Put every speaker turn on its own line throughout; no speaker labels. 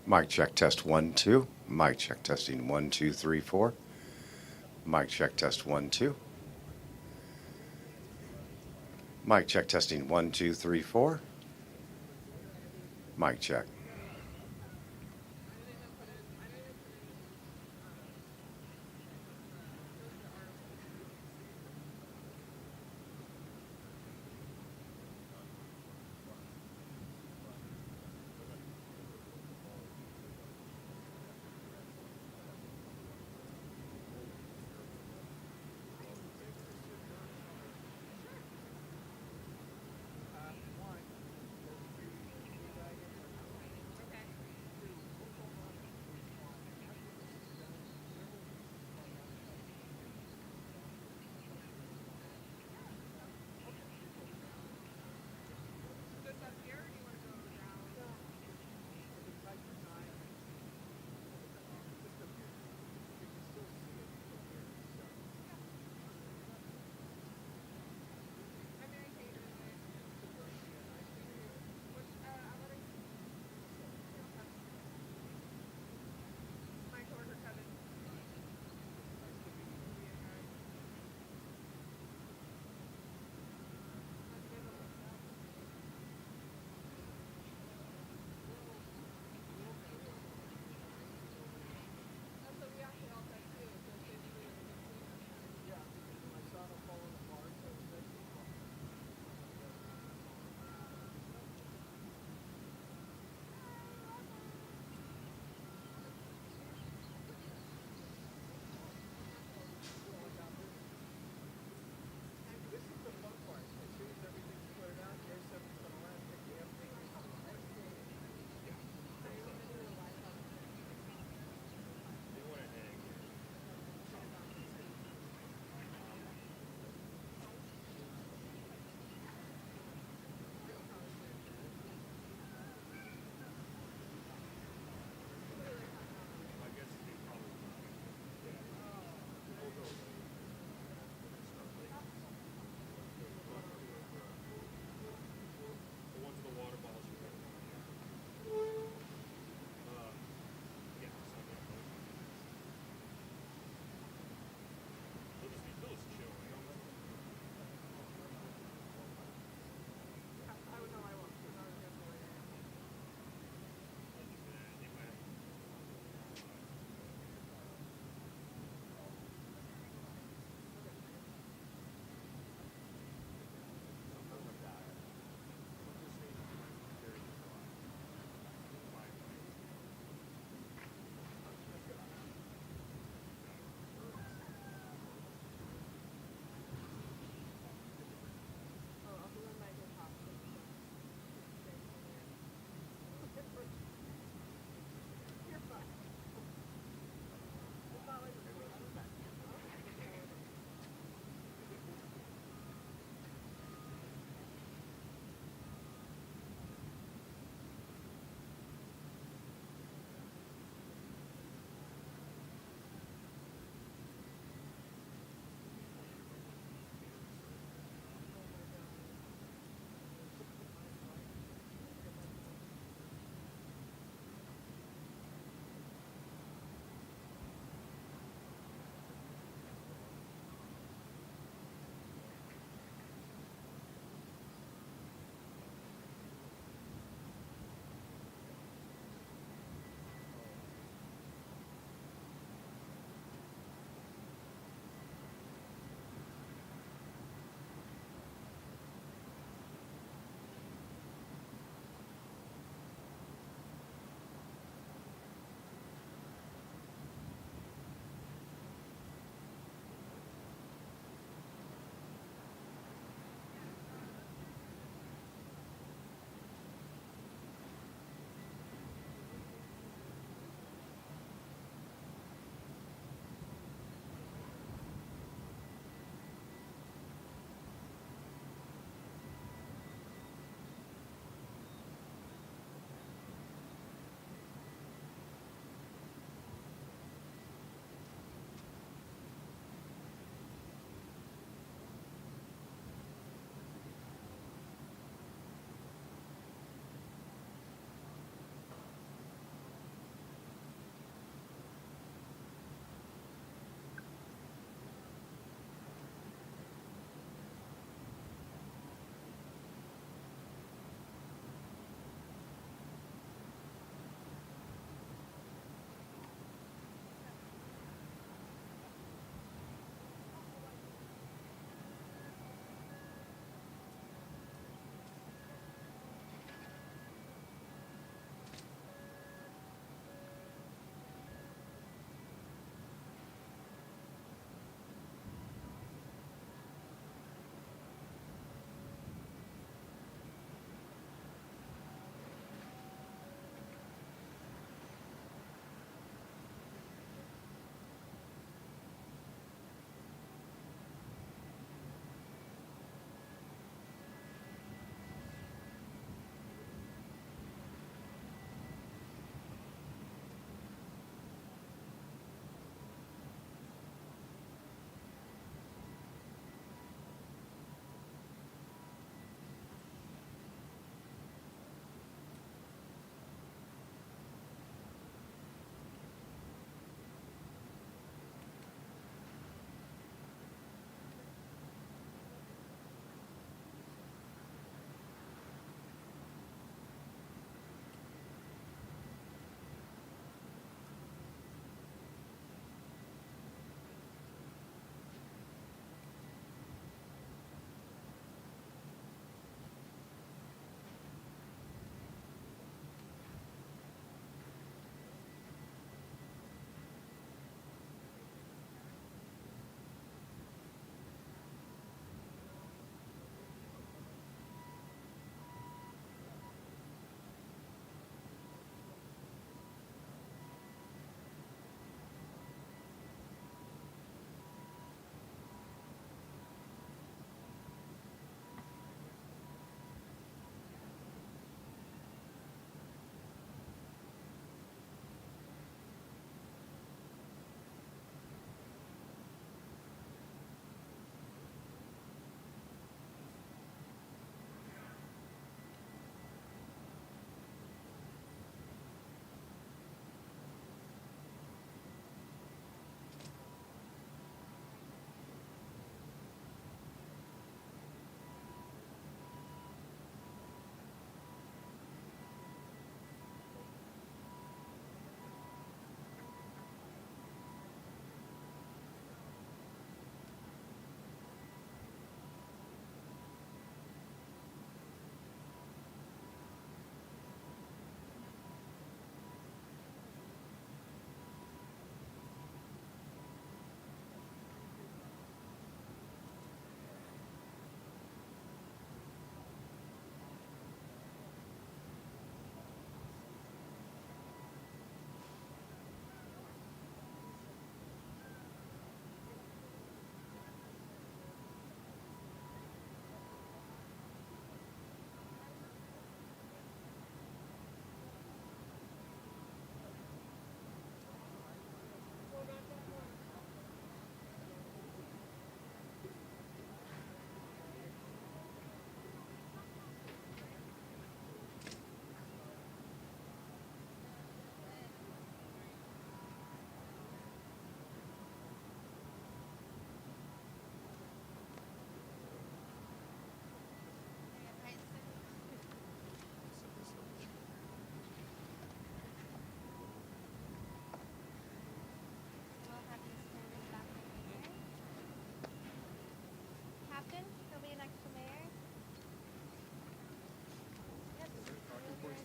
Mic check test 1 2. Mic check testing 1 2 3 4. Mic check test 1 2. Mic check testing 1 2 3 4. Mic check.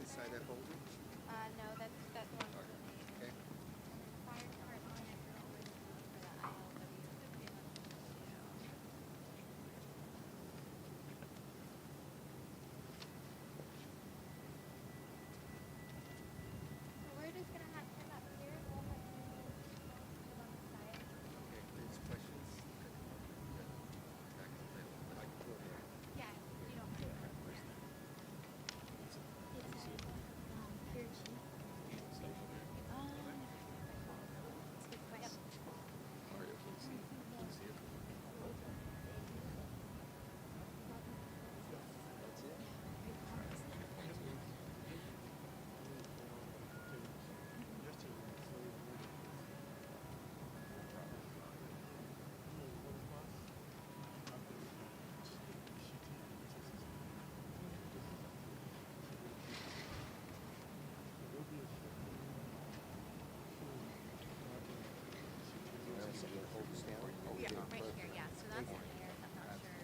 inside that folder?
No, that's one for the name.
Okay.
Fire department, I can always look for the ILW that came up too. So we're just gonna have him up here. We'll have you sit on the side.
Okay. There's questions. Back in the middle. But I can go there.
Yeah, you don't mind. Pier chief. That's a good question. Yeah, right here. Yeah, so that's the mayor's. I'm not sure.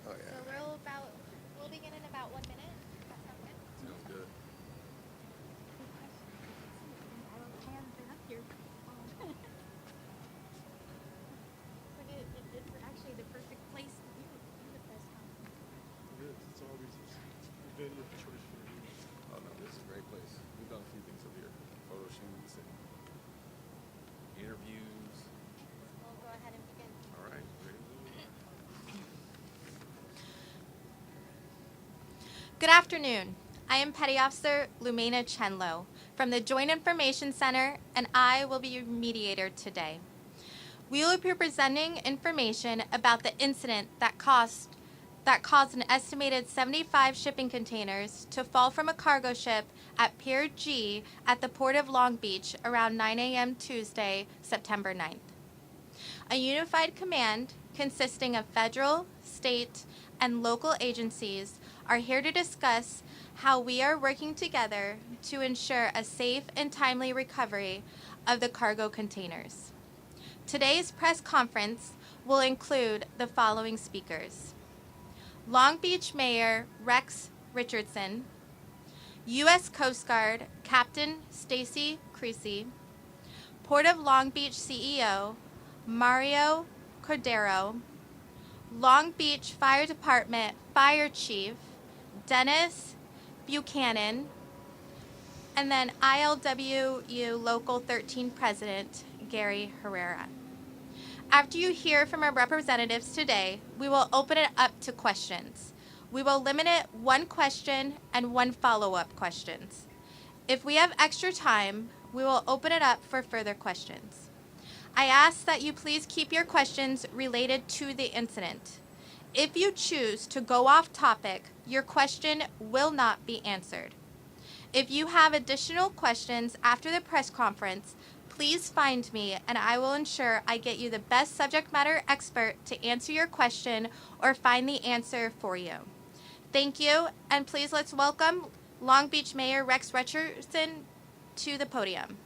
Oh,
So we'll begin in about 1 minute. Does that sound good?
Sounds good.
It's actually the perfect place to do the press conference.
It is. It's always it's been your choice for you.
Oh no, this is a great place. We've done a few things up here. Photo shoots and interviews.
We'll go ahead and begin.
All right, ready?
Good afternoon. I am Petty Officer Lumena Chenlo from the Joint Information Center, and I will be your mediator today. We will be presenting information about the incident that caused an estimated 75 shipping containers to fall from a cargo ship at Pier G at the Port of Long Beach around 9 a.m. Tuesday, September 9th. A unified command consisting of federal, state, and local agencies are here to discuss how we are working together to ensure a safe and timely recovery of the cargo containers. Today's press conference will include the following speakers: Long Beach Mayor Rex Richardson, U.S. Coast Guard Captain Stacy Creasy, Port of Long Beach CEO Mario Cordero, Long Beach Fire Department Fire Chief Dennis Buchanan, and then ILWU Local 13 President Gary Herrera. After you hear from our representatives today, we will open it up to questions. We will limit it one question and one follow-up questions. If we have extra time, we will open it up for further questions. I ask that you please keep your questions related to the incident. If you choose to go off topic, your question will not be answered. If you have additional questions after the press conference, please find me and I will ensure I get you the best subject matter expert to answer your question or find the answer for you. Thank you, and please let's welcome Long Beach Mayor Rex Richardson to the podium.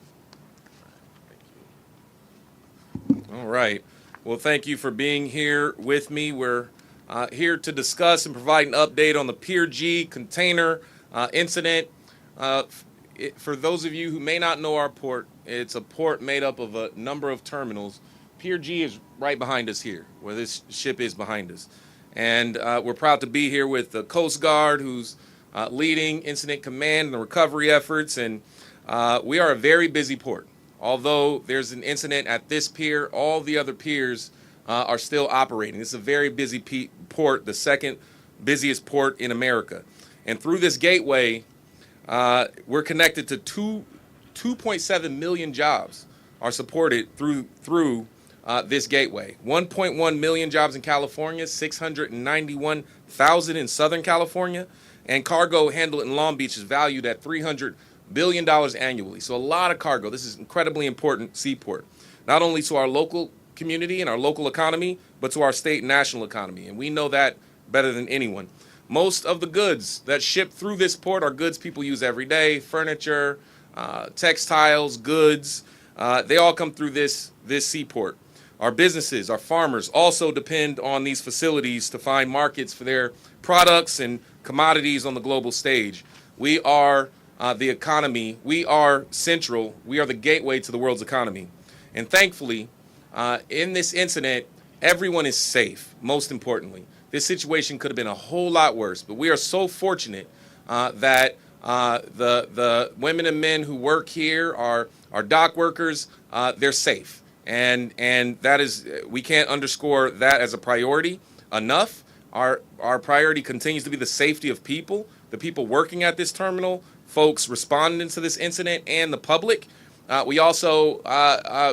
All right. Well, thank you for being here with me. We're here to discuss and provide an update on the Pier G container incident. For those of you who may not know our port, it's a port made up of a number of terminals. Pier G is right behind us here, where this ship is behind us. And we're proud to be here with the Coast Guard, who's leading incident command and the recovery efforts. And we are a very busy port. Although there's an incident at this pier, all the other piers are still operating. It's a very busy port, the second busiest port in America. And through this gateway, we're connected to 2.7 million jobs are supported through this gateway. 1.1 million jobs in California, 691,000 in Southern California, and cargo handled in Long Beach is valued at $300 billion annually. So a lot of cargo. This is incredibly important seaport, not only to our local community and our local economy, but to our state and national economy. And we know that better than anyone. Most of the goods that ship through this port are goods people use every day: furniture, textiles, goods. They all come through this seaport. Our businesses, our farmers also depend on these facilities to find markets for their products and commodities on the global stage. We are the economy. We are central. We are the gateway to the world's economy. And thankfully, in this incident, everyone is safe, most importantly. This situation could have been a whole lot worse, but we are so fortunate that the women and men who work here, our dock workers, they're safe. And that is, we can't underscore that as a priority enough. Our priority continues to be the safety of people, the people working at this terminal, folks responding to this incident, and the public. We also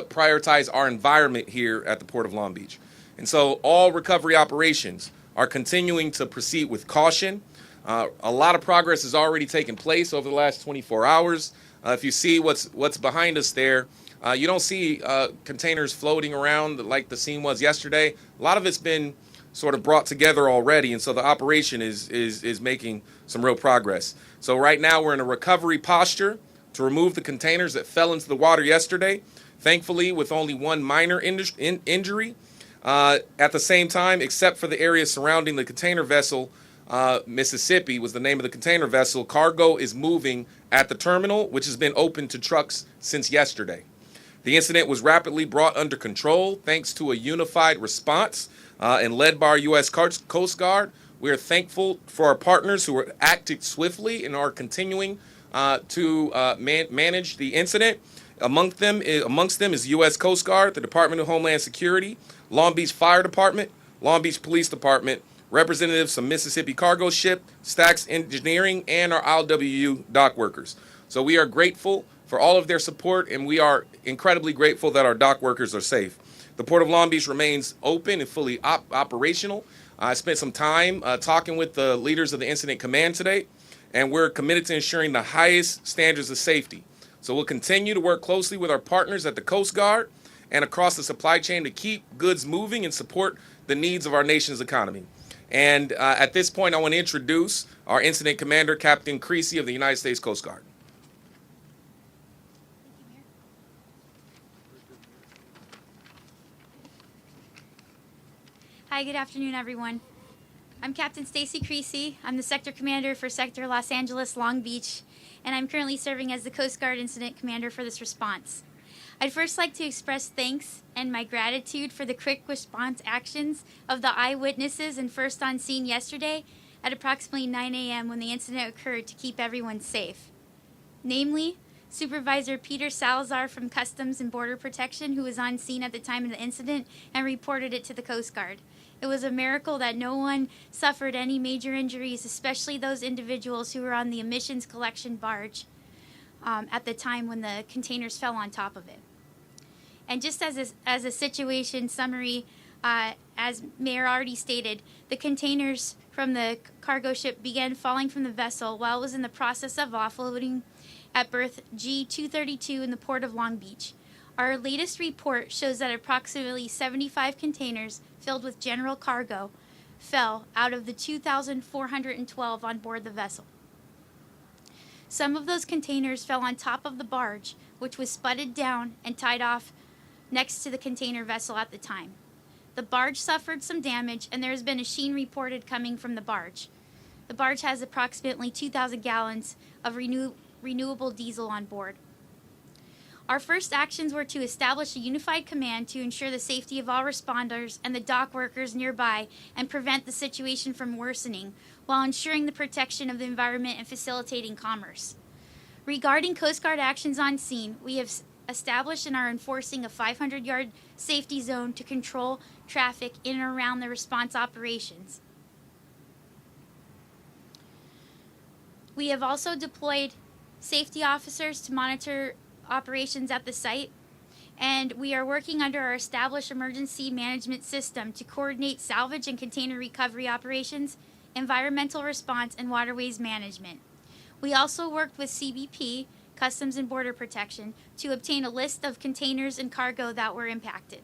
prioritize our environment here at the Port of Long Beach. And so all recovery operations are continuing to proceed with caution. A lot of progress has already taken place over the last 24 hours. If you see what's behind us there, you don't see containers floating around like the scene was yesterday. A lot of it's been sort of brought together already, and so the operation is making some real progress. So right now we're in a recovery posture to remove the containers that fell into the water yesterday, thankfully with only one minor injury. At the same time, except for the area surrounding the container vessel, Mississippi was the name of the container vessel, cargo is moving at the terminal, which has been open to trucks since yesterday. The incident was rapidly brought under control thanks to a unified response and led by our U.S. Coast Guard. We are thankful for our partners who are acted swiftly and are continuing to manage the incident. Amongst them is U.S. Coast Guard, the Department of Homeland Security, Long Beach Fire Department, Long Beach Police Department, representatives from Mississippi Cargo Ship, Stacks Engineering, and our ILWU dock workers. So we are grateful for all of their support, and we are incredibly grateful that our dock workers are safe. The Port of Long Beach remains open and fully operational. I spent some time talking with the leaders of the incident command today, and we're committed to ensuring the highest standards of safety. So we'll continue to work closely with our partners at the Coast Guard and across the supply chain to keep goods moving and support the needs of our nation's economy. And at this point, I want to introduce our incident commander, Captain Creasy of the United States Coast Guard.
Hi, good afternoon, everyone. I'm Captain Stacy Creasy. I'm the Sector Commander for Sector Los Angeles Long Beach, and I'm currently serving as the Coast Guard Incident Commander for this response. I'd first like to express thanks and my gratitude for the quick response actions of the eyewitnesses and first on scene yesterday at approximately 9 a.m. when the incident occurred to keep everyone safe. Namely, Supervisor Peter Salazar from Customs and Border Protection, who was on scene at the time of the incident and reported it to the Coast Guard. It was a miracle that no one suffered any major injuries, especially those individuals who were on the emissions collection barge at the time when the containers fell on top of it. And just as a situation summary, as Mayor already stated, the containers from the cargo ship began falling from the vessel while it was in the process of offloading at berth G232 in the Port of Long Beach. Our latest report shows that approximately 75 containers filled with general cargo fell out of the 2,412 on board the vessel. Some of those containers fell on top of the barge, which was spudded down and tied off next to the container vessel at the time. The barge suffered some damage, and there has been a sheen reported coming from the barge. The barge has approximately 2,000 gallons of renewable diesel on board. Our first actions were to establish a unified command to ensure the safety of all responders and the dock workers nearby and prevent the situation from worsening, while ensuring the protection of the environment and facilitating commerce. Regarding Coast Guard actions on scene, we have established and are enforcing a 500-yard safety zone to control traffic in and around the response operations. We have also deployed safety officers to monitor operations at the site, and we are working under our established emergency management system to coordinate salvage and container recovery operations, environmental response, and waterways management. We also worked with CBP, Customs and Border Protection, to obtain a list of containers and cargo that were impacted.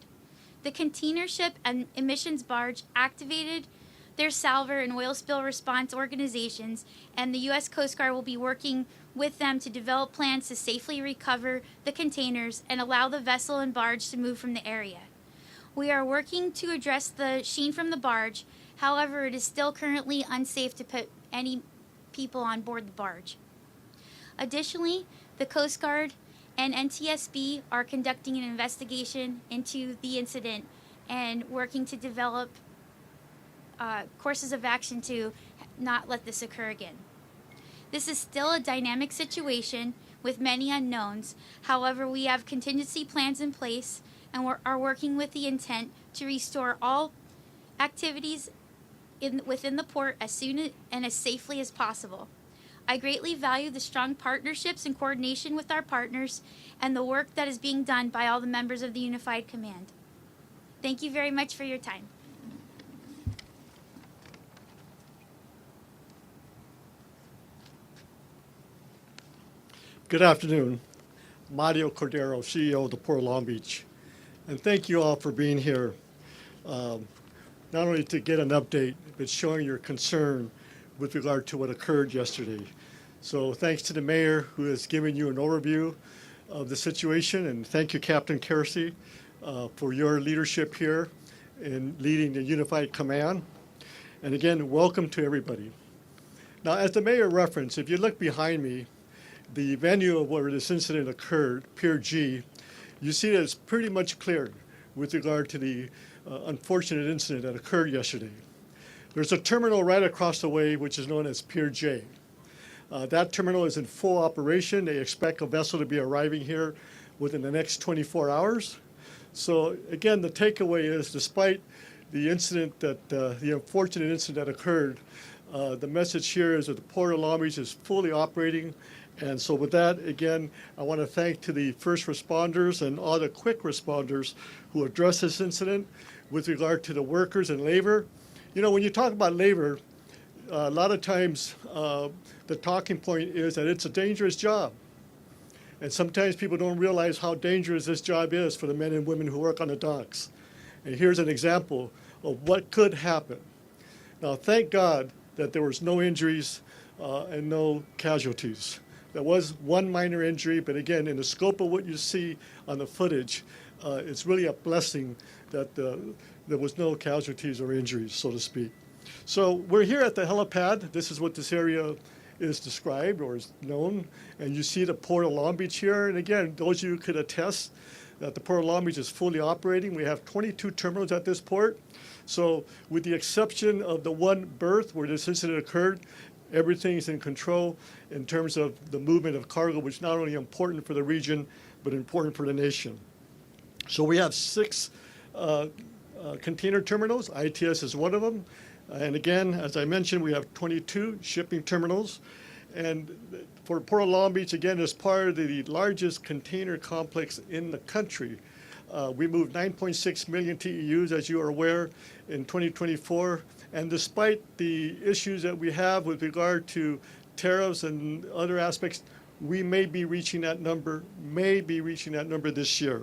The container ship and emissions barge activated their salver and oil spill response organizations, and the U.S. Coast Guard will be working with them to develop plans to safely recover the containers and allow the vessel and barge to move from the area. We are working to address the sheen from the barge. However, it is still currently unsafe to put any people on board the barge. Additionally, the Coast Guard and NTSB are conducting an investigation into the incident and working to develop courses of action to not let this occur again. This is still a dynamic situation with many unknowns. However, we have contingency plans in place and are working with the intent to restore all activities within the port as soon and as safely as possible. I greatly value the strong partnerships and coordination with our partners and the work that is being done by all the members of the Unified Command. Thank you very much for your time.
Good afternoon. Mario Cordero, CEO of the Port of Long Beach. And thank you all for being here, not only to get an update, but showing your concern with regard to what occurred yesterday. So thanks to the mayor who has given you an overview of the situation, and thank you, Captain Kersey, for your leadership here in leading the Unified Command. And again, welcome to everybody. Now, as the mayor referenced, if you look behind me, the venue of where this incident occurred, Pier G, you see that it's pretty much cleared with regard to the unfortunate incident that occurred yesterday. There's a terminal right across the way, which is known as Pier J. That terminal is in full operation. They expect a vessel to be arriving here within the next 24 hours. So again, the takeaway is, despite the incident the unfortunate incident that occurred, the message here is that the Port of Long Beach is fully operating. And so with that, again, I want to thank to the first responders and all the quick responders who addressed this incident with regard to the workers and labor. You know, when you talk about labor, a lot of times the talking point is that it's a dangerous job. And sometimes people don't realize how dangerous this job is for the men and women who work on the docks. And here's an example of what could happen. Now, thank God that there was no injuries and no casualties. There was one minor injury, but again, in the scope of what you see on the footage, it's really a blessing that there was no casualties or injuries, so to speak. So we're here at the helipad. This is what this area is described or is known. And you see the Port of Long Beach here. And again, those of you who could attest that the Port of Long Beach is fully operating. We have 22 terminals at this port. So with the exception of the one berth where this incident occurred, everything is in control in terms of the movement of cargo, which is not only important for the region, but important for the nation. So we have 6 container terminals. ITS is one of them. And again, as I mentioned, we have 22 shipping terminals. And for Port of Long Beach, again, as part of the largest container complex in the country, we moved 9.6 million TEUs, as you are aware, in 2024. And despite the issues that we have with regard to tariffs and other aspects, we may be reaching that number this year.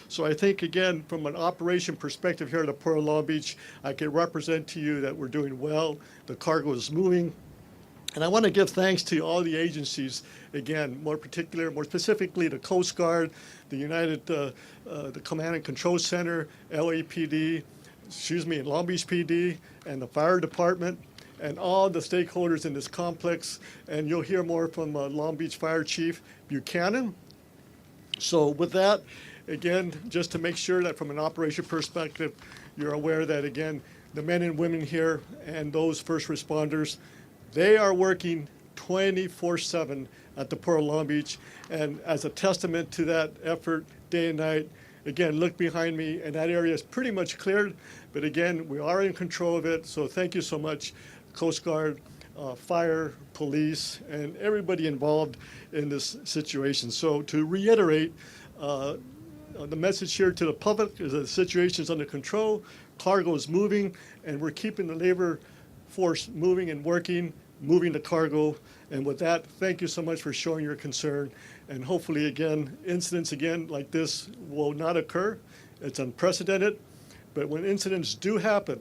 So I think, again, from an operation perspective here at the Port of Long Beach, I can represent to you that we're doing well. The cargo is moving. And I want to give thanks to all the agencies, again, more specifically the Coast Guard, the the Command and Control Center, LAPD, Long Beach PD, and the Fire Department, and all the stakeholders in this complex. And you'll hear more from Long Beach Fire Chief Buchanan. So with that, again, just to make sure that from an operation perspective, you're aware that, again, the men and women here and those first responders, they are working 24/7 at the Port of Long Beach. And as a testament to that effort, day and night, again, look behind me, and that area is pretty much cleared. But again, we are in control of it. So thank you so much, Coast Guard, fire, police, and everybody involved in this situation. So to reiterate, the message here to the public is that the situation is under control, cargo is moving, and we're keeping the labor force moving and working, moving the cargo. And with that, thank you so much for showing your concern. And hopefully, again, incidents again like this will not occur. It's unprecedented. But when incidents do happen,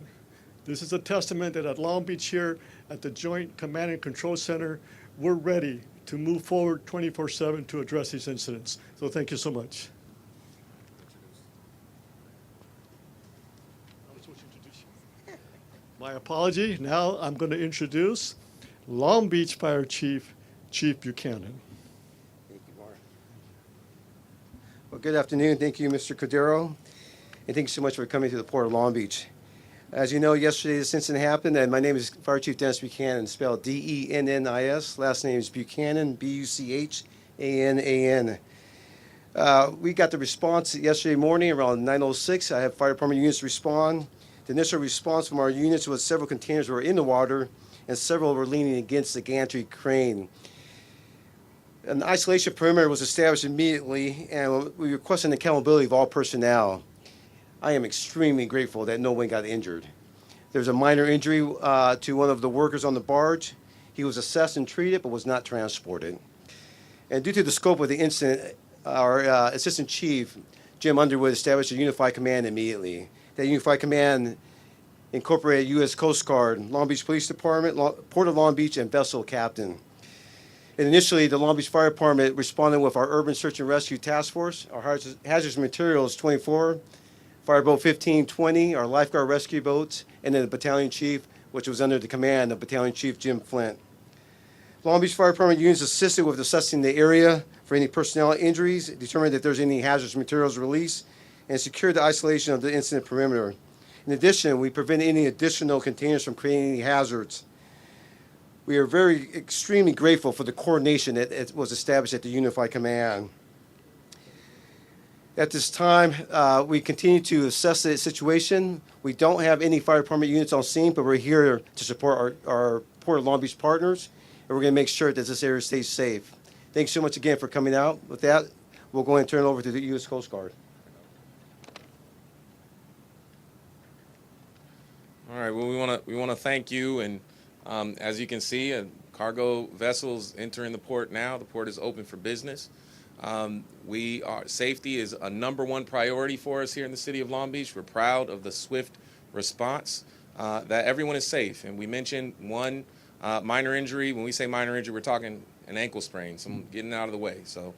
this is a testament that at Long Beach here at the Joint Command and Control Center, we're ready to move forward 24/7 to address these incidents. So thank you so much. apology. Now I'm going to introduce Long Beach Fire Chief, Chief Buchanan.
Thank you, Mark. Well, good afternoon. Thank you, Mr. Cordero. And thank you so much for coming to the Port of Long Beach. As you know, yesterday this incident happened, and my name is Fire Chief Dennis Buchanan, spelled D-E-N-N-I-S. Last name is Buchanan, B-U-C-H-A-N-A-N. We got the response yesterday morning around 9:06. I had fire department units respond. The initial response from our units was several containers were in the water, and several were leaning against the gantry crane. An isolation perimeter was established immediately, and we requested accountability of all personnel. I am extremely grateful that no one got injured. There was a minor injury to one of the workers on the barge. He was assessed and treated, but was not transported. And due to the scope of the incident, our Assistant Chief, Jim Underwood, established a unified command immediately. That unified command incorporated U.S. Coast Guard, Long Beach Police Department, Port of Long Beach, and vessel captain. And initially, the Long Beach Fire Department responded with our Urban Search and Rescue Task Force, our Hazardous Materials 24, Fireboat 1520, our lifeguard rescue boats, and then the battalion chief, which was under the command of Battalion Chief Jim Flint. Long Beach Fire Department units assisted with assessing the area for any personnel injuries, determined if there's any hazardous materials released, and secured the isolation of the incident perimeter. In addition, we prevented any additional containers from creating any hazards. We are extremely grateful for the coordination that was established at the Unified Command. At this time, we continue to assess the situation. We don't have any fire department units on scene, but we're here to support our Port of Long Beach partners, and we're going to make sure that this area stays safe. Thanks so much again for coming out. With that, we'll go ahead and turn it over to the U.S. Coast Guard.
All right. Well, we want to thank you, and as you can see, cargo vessels entering the port now. The port is open for business. Safety is a #1 priority for us here in the city of Long Beach. We're proud of the swift response that everyone is safe. And we mentioned one minor injury. When we say minor injury, we're talking an ankle sprain, someone getting out of the way. So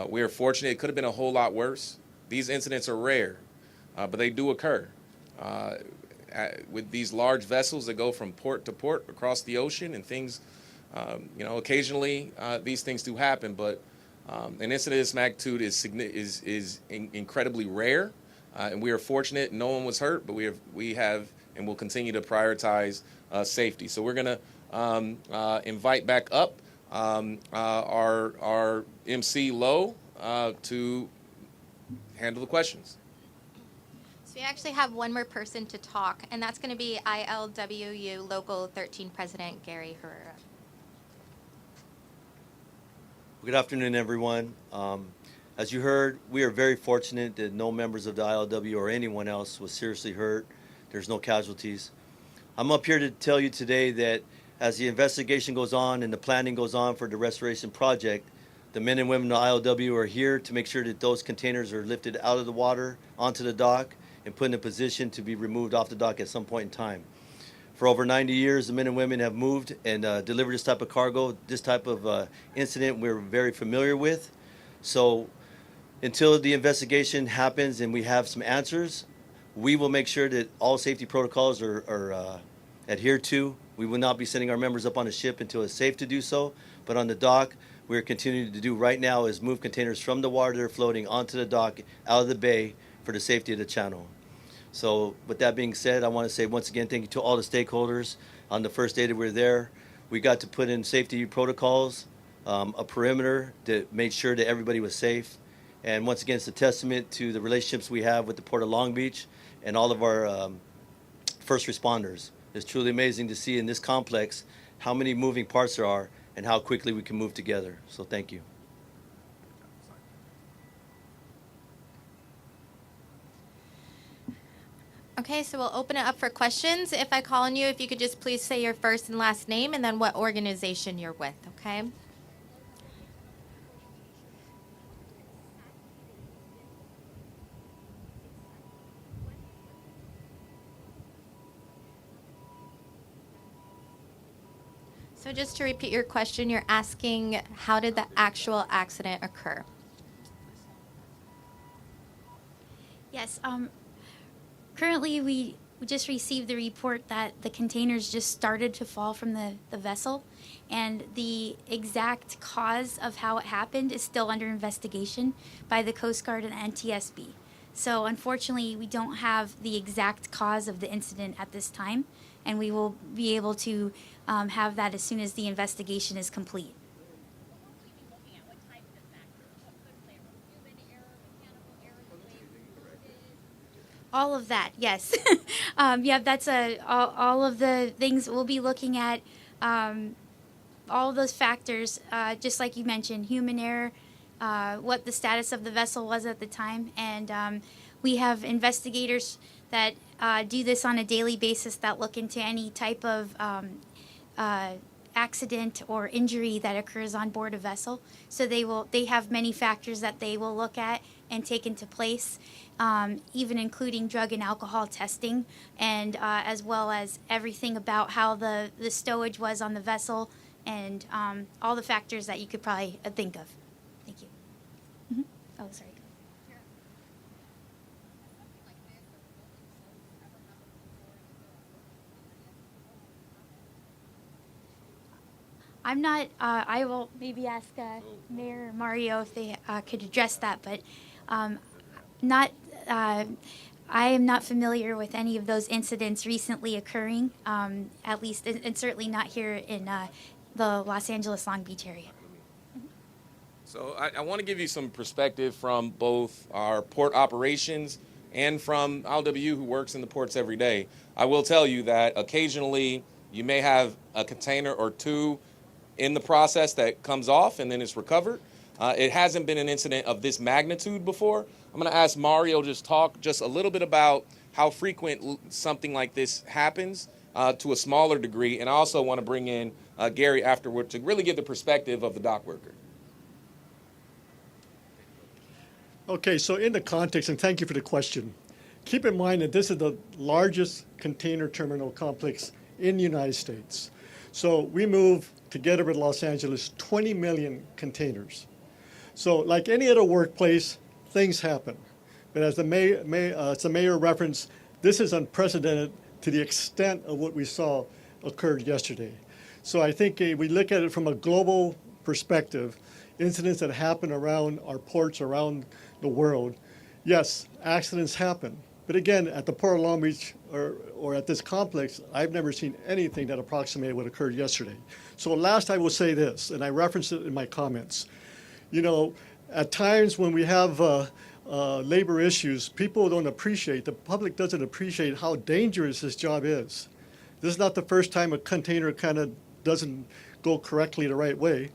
we are fortunate. It could have been a whole lot worse. These incidents are rare, but they do occur. With these large vessels that go from port to port across the ocean and things, occasionally these things do happen, but an incident of this magnitude is incredibly rare, and we are fortunate no one was hurt, but we have and will continue to prioritize safety. So we're going to invite back up our MC Lowe to handle the questions.
So we actually have one more person to talk, and that's going to be ILWU Local 13 President Gary Herrera.
Good afternoon, everyone. As you heard, we are very fortunate that no members of the ILW or anyone else was seriously hurt. There's no casualties. I'm up here to tell you today that as the investigation goes on and the planning goes on for the restoration project, the men and women of the ILW are here to make sure that those containers are lifted out of the water onto the dock and put in a position to be removed off the dock at some point in time. For over 90 years, the men and women have moved and delivered this type of cargo. This type of incident we're very familiar with. So until the investigation happens and we have some answers, we will make sure that all safety protocols are adhered to. We will not be sending our members up on a ship until it's safe to do so. But on the dock, we're continuing to do right now is move containers from the water that are floating onto the dock, out of the bay, for the safety of the channel. So with that being said, I want to say once again thank you to all the stakeholders. On the first day that we were there, we got to put in safety protocols, a perimeter that made sure that everybody was safe. And once again, it's a testament to the relationships we have with the Port of Long Beach and all of our first responders. It's truly amazing to see in this complex how many moving parts there are and how quickly we can move together. So thank you.
Okay, so we'll open it up for questions. If I call on you, if you could just please say your first and last name and then what organization you're with, okay? So just to repeat your question, you're asking how did the actual accident occur?
Yes. Currently, we we just received the report that the containers just started to fall from the vessel, and the exact cause of how it happened is still under investigation by the Coast Guard and NTSB. So unfortunately, we don't have the exact cause of the incident at this time, and we will be able to have that as soon as the investigation is complete. All of that, yes. Yeah, that's all of the things we'll be looking at. All of those factors, just like you mentioned, human error, what the status of the vessel was at the time, and we have investigators that do this on a daily basis that look into any type of accident or injury that occurs on board a vessel. So they have many factors that they will look at and take into place, even including drug and alcohol testing, and as well as everything about how the stowage was on the vessel, and all the factors that you could probably think of. Thank you. Oh, sorry. I'm not, I will maybe ask Mayor or Mario if they could address that, but not, I am not familiar with any of those incidents recently occurring, at least, and certainly not here in the Los Angeles Long Beach area.
So I want to give you some perspective from both our port operations and from LW, who works in the ports every day. I will tell you that occasionally you may have a container or two in the process that comes off and then it's recovered. It hasn't been an incident of this magnitude before. I'm going to ask Mario just talk just a little bit about how frequent something like this happens to a smaller degree. And I also want to bring in Gary afterward to really get the perspective of the dock worker.
Okay, so in the context, and thank you for the question, keep in mind that this is the largest container terminal complex in the United States. So we move, together with Los Angeles, 20 million containers. So like any other workplace, things happen. But as the mayor referenced, this is unprecedented to the extent of what we saw occurred yesterday. So I think we look at it from a global perspective, incidents that happen around our ports around the world. Yes, accidents happen. But again, at the Port of Long Beach or at this complex, I've never seen anything that approximated what occurred yesterday. So last I will say this, and I referenced it in my comments. You know, at times when we have labor issues, people don't appreciate, the public doesn't appreciate how dangerous this job is. This is not the first time a container kind of doesn't go correctly the right way.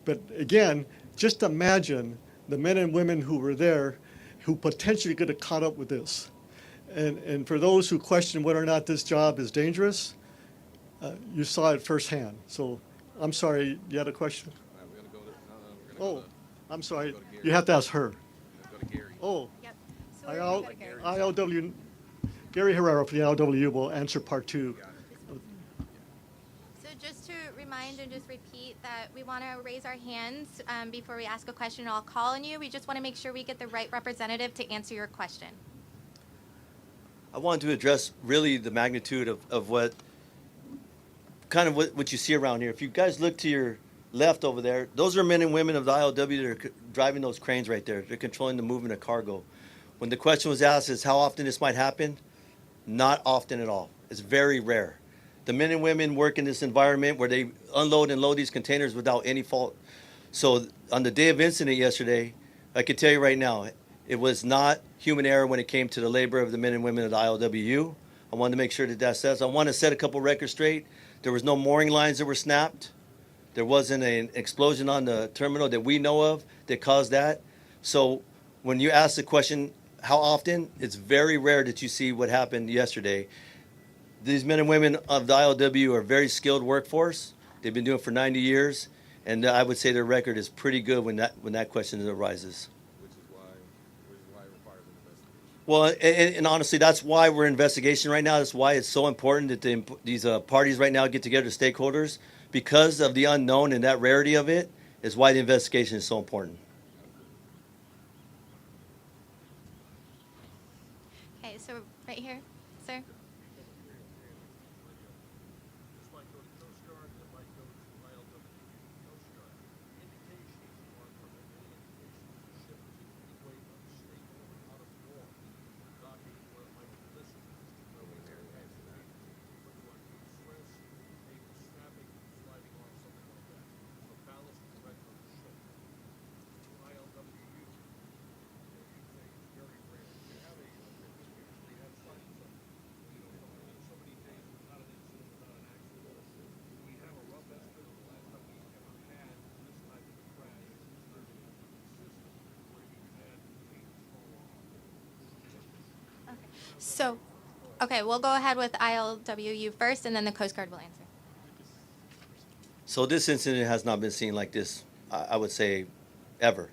But again, just imagine the men and women who were there who potentially could have caught up with this. And for those who question whether or not this job is dangerous, you saw it firsthand. So I'm sorry, you had a question? Oh, I'm sorry. You have to ask her. Oh,
Yep. So
ILW, Gary Herrera from the ILW will answer part two.
So just to remind and just repeat that we want to raise our hands before we ask a question. I'll call on you. We just want to make sure we get the right representative to answer your question.
I wanted to address really the magnitude of what you see around here. If you guys look to your left over there, those are men and women of the ILW that are driving those cranes right there. They're controlling the movement of cargo. When the question was asked is how often this might happen, not often at all. It's very rare. The men and women work in this environment where they unload and load these containers without any fault. So on the day of incident yesterday, I can tell you right now, it was not human error when it came to the labor of the men and women of the ILWU. I wanted to make sure that says. I want to set a couple records straight. There was no mooring lines that were snapped. There wasn't an explosion on the terminal that we know of that caused that. So when you ask the question, how often, it's very rare that you see what happened yesterday. These men and women of the ILW are a very skilled workforce. They've been doing it for 90 years, and I would say their record is pretty good when that question arises.
Which is why it requires an investigation.
Well, and honestly, that's why we're in investigation right now. That's why it's so important that these parties right now get together, stakeholders, because of the unknown and that rarity of it is why the investigation is so important.
Okay, so right here, sir. So, okay, we'll go ahead with ILWU first, and then the Coast Guard will answer.
So this incident has not been seen like this, I would say, ever.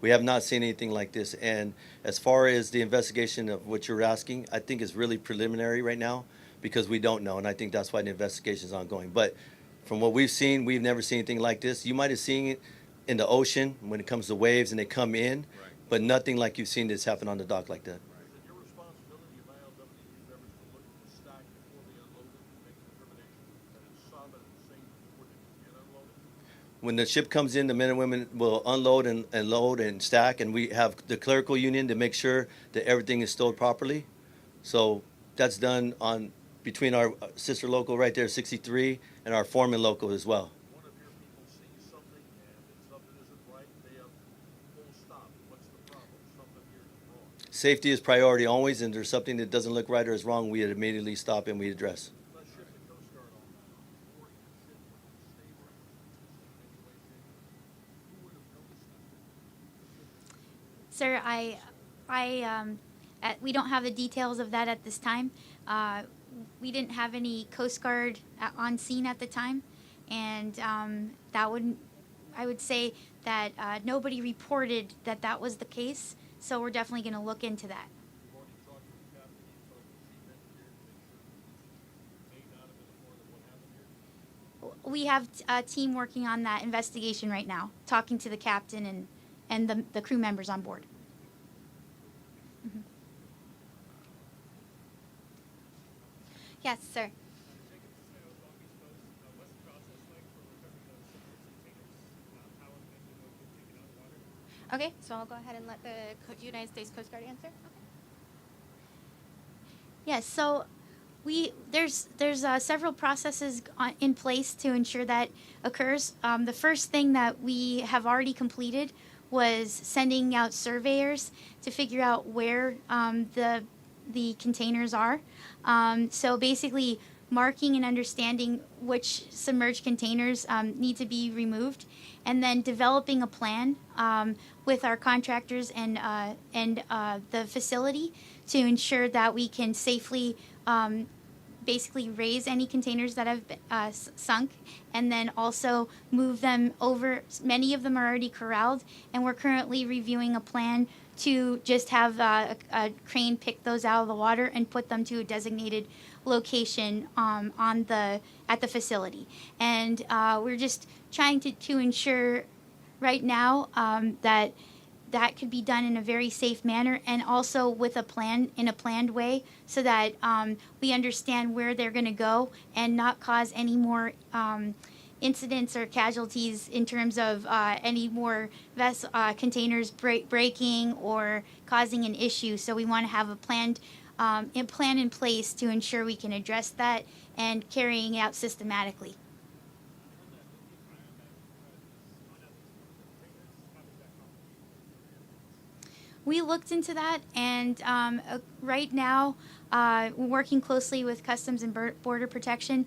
We have not seen anything like this. And as far as the investigation of what you're asking, I think it's really preliminary right now because we don't know. And I think that's why the investigation is ongoing. But from what we've seen, we've never seen anything like this. You might have seen it in the ocean when it comes to waves and they come in, but nothing like you've seen this happen on the dock like that.
Is it your responsibility of ILWU members to look at the stack before they unload it and make a determination that it's solid and safe before they get unloaded?
When the ship comes in, the men and women will unload and load and stack, and we have the clerical union to make sure that everything is stowed properly. So that's done on between our sister local right there, 63, and our foreman local as well.
One of your people sees something and something isn't right, they have full stop. What's the problem? Something here is wrong.
Safety is priority always, and there's something that doesn't look right or is wrong, we immediately stop and we address.
Let's shift the Coast Guard on. Before your ship would stay right in any way, shape, who would have noticed that?
Sir, we don't have the details of that at this time. We didn't have any Coast Guard on scene at the time, and I would say that nobody reported that that was the case. So we're definitely going to look into that.
You've already talked to the captain, you've talked to the chief engineer to make sure that this may not have been a part of what happened here.
We have a team working on that investigation right now, talking to the captain and the crew members on board. Mhm.
Yes, sir. Okay, so I'll go ahead and let the United States Coast Guard answer. Okay.
Yes, so there's several processes in place to ensure that occurs. The first thing that we have already completed was sending out surveyors to figure out where the containers are. So basically, marking and understanding which submerged containers need to be removed, and then developing a plan with our contractors and the facility to ensure that we can safely basically raise any containers that have been, sunk, and then also move them over. Many of them are already corralled, and we're currently reviewing a plan to just have a crane pick those out of the water and put them to a designated location at the facility. And we're just trying to ensure right now that could be done in a very safe manner, and also with a plan, in a planned way, so that we understand where they're going to go and not cause any more incidents or casualties in terms of any more containers breaking or causing an issue. So we want to have a plan in place to ensure we can address that and carrying it out systematically. We looked into that, and right now, we're working closely with Customs and Border Protection.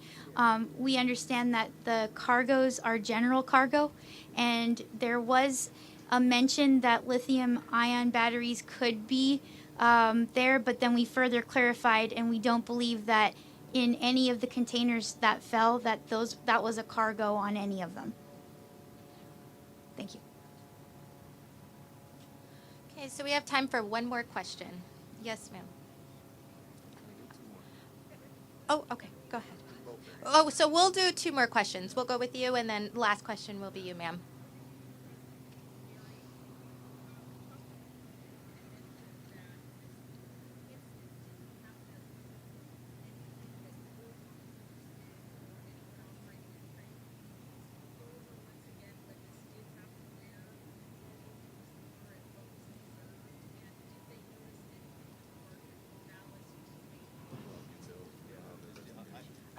We understand that the cargoes are general cargo, and there was a mention that lithium-ion batteries could be there, but then we further clarified, and we don't believe that in any of the containers that fell that was a cargo on any of them. Thank you.
Okay, so we have time for one more question. Yes, ma'am. Oh, okay, go ahead. Oh, so we'll do two more questions. We'll go with you, and then last question will be you, ma'am.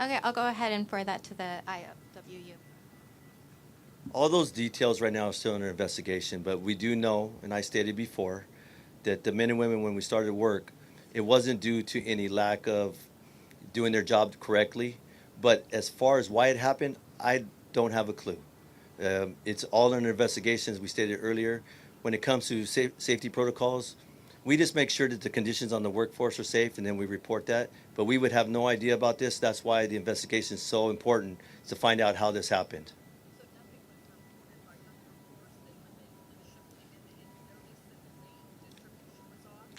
Okay, I'll go ahead and forward that to the IWU.
All those details right now are still under investigation, but we do know, and I stated before, that the men and women, when we started work, it wasn't due to any lack of doing their job correctly. But as far as why it happened, I don't have a clue. It's all under investigation, as we stated earlier. When it comes to safety protocols, We just make sure that the conditions on the workforce are safe, and then we report that. But we would have no idea about this. That's why the investigation is so important, to find out how this happened.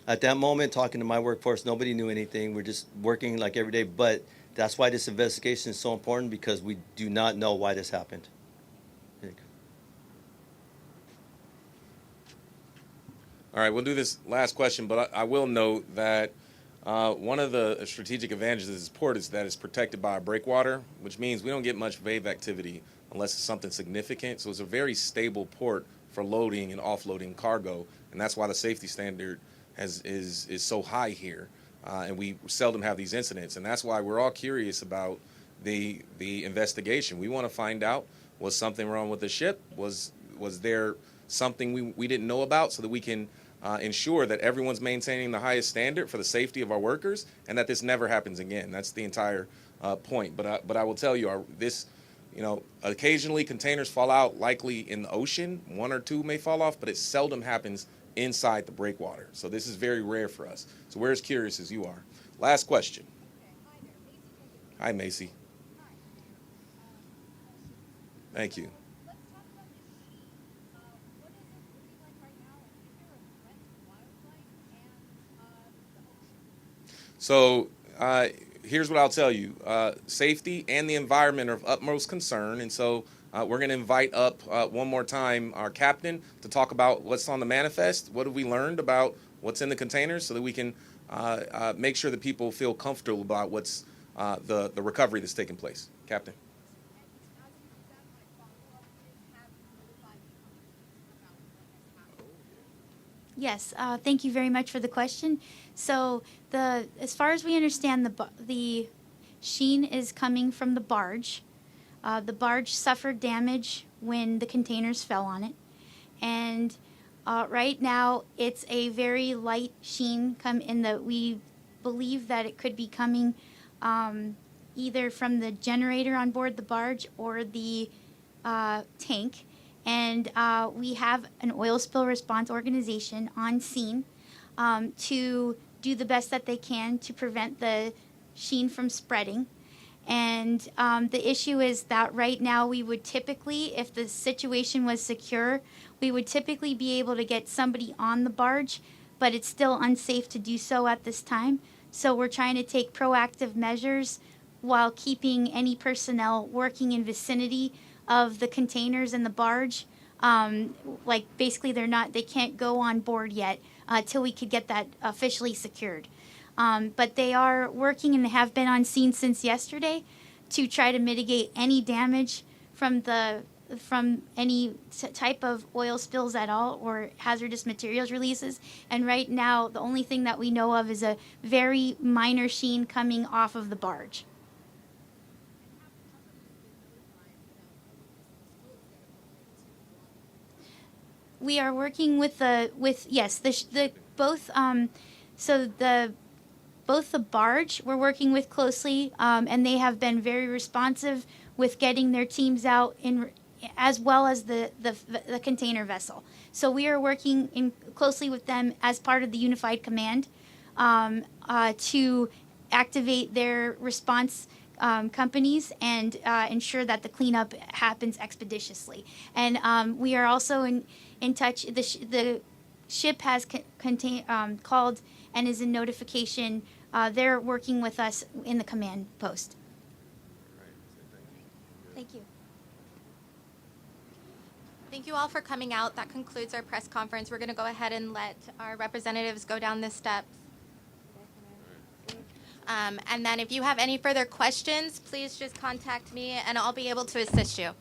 At that moment, talking to my workforce, nobody knew anything. We're just working like every day. But that's why this investigation is so important, because we do not know why this happened.
All right, we'll do this last question, but I will note that one of the strategic advantages of this port is that it's protected by a breakwater, which means we don't get much wave activity unless it's something significant. So it's a very stable port for loading and offloading cargo, and that's why the safety standard is so high here, and we seldom have these incidents. And that's why we're all curious about the investigation. We want to find out, was something wrong with the ship? Was there something we didn't know about, so that we can ensure that everyone's maintaining the highest standard for the safety of our workers, and that this never happens again. That's the entire point. But I will tell you, occasionally containers fall out, likely in the ocean. One or two may fall off, but it seldom happens inside the breakwater. So this is very rare for us. So we're as curious as you are. Last question. Hi, Macy. Thank you. So here's what I'll tell you. Safety and the environment are of utmost concern. And so we're going to invite up one more time our captain to talk about what's on the manifest. What have we learned about what's in the containers, so that we can make sure that people feel comfortable about what's the recovery that's taking place. Captain.
Yes, thank you very much for the question. So as far as we understand, the sheen is coming from the barge. The barge suffered damage when the containers fell on it, and right now it's a very light sheen. We believe that it could be coming either from the generator on board the barge or the tank. And we have an oil spill response organization on scene to do the best that they can to prevent the sheen from spreading. And the issue is that right now we would typically, if the situation was secure, we would typically be able to get somebody on the barge, but it's still unsafe to do so at this time. So we're trying to take proactive measures while keeping any personnel working in vicinity of the containers and the barge. Like basically they can't go on board yet till we could get that officially secured. But they are working and have been on scene since yesterday to try to mitigate any damage from any type of oil spills at all or hazardous materials releases. And right now, the only thing that we know of is a very minor sheen coming off of the barge. We are working with both the barge we're working with closely, and they have been very responsive with getting their teams out as well as the container vessel. So we are working closely with them as part of the Unified Command to activate their response companies and ensure that the cleanup happens expeditiously. And we are also in touch. The ship has called and is in notification. They're working with us in the command post. Thank you.
Thank you all for coming out. That concludes our press conference. We're going to go ahead and let our representatives go down the steps. And then if you have any further questions, please just contact me and I'll be able to assist you.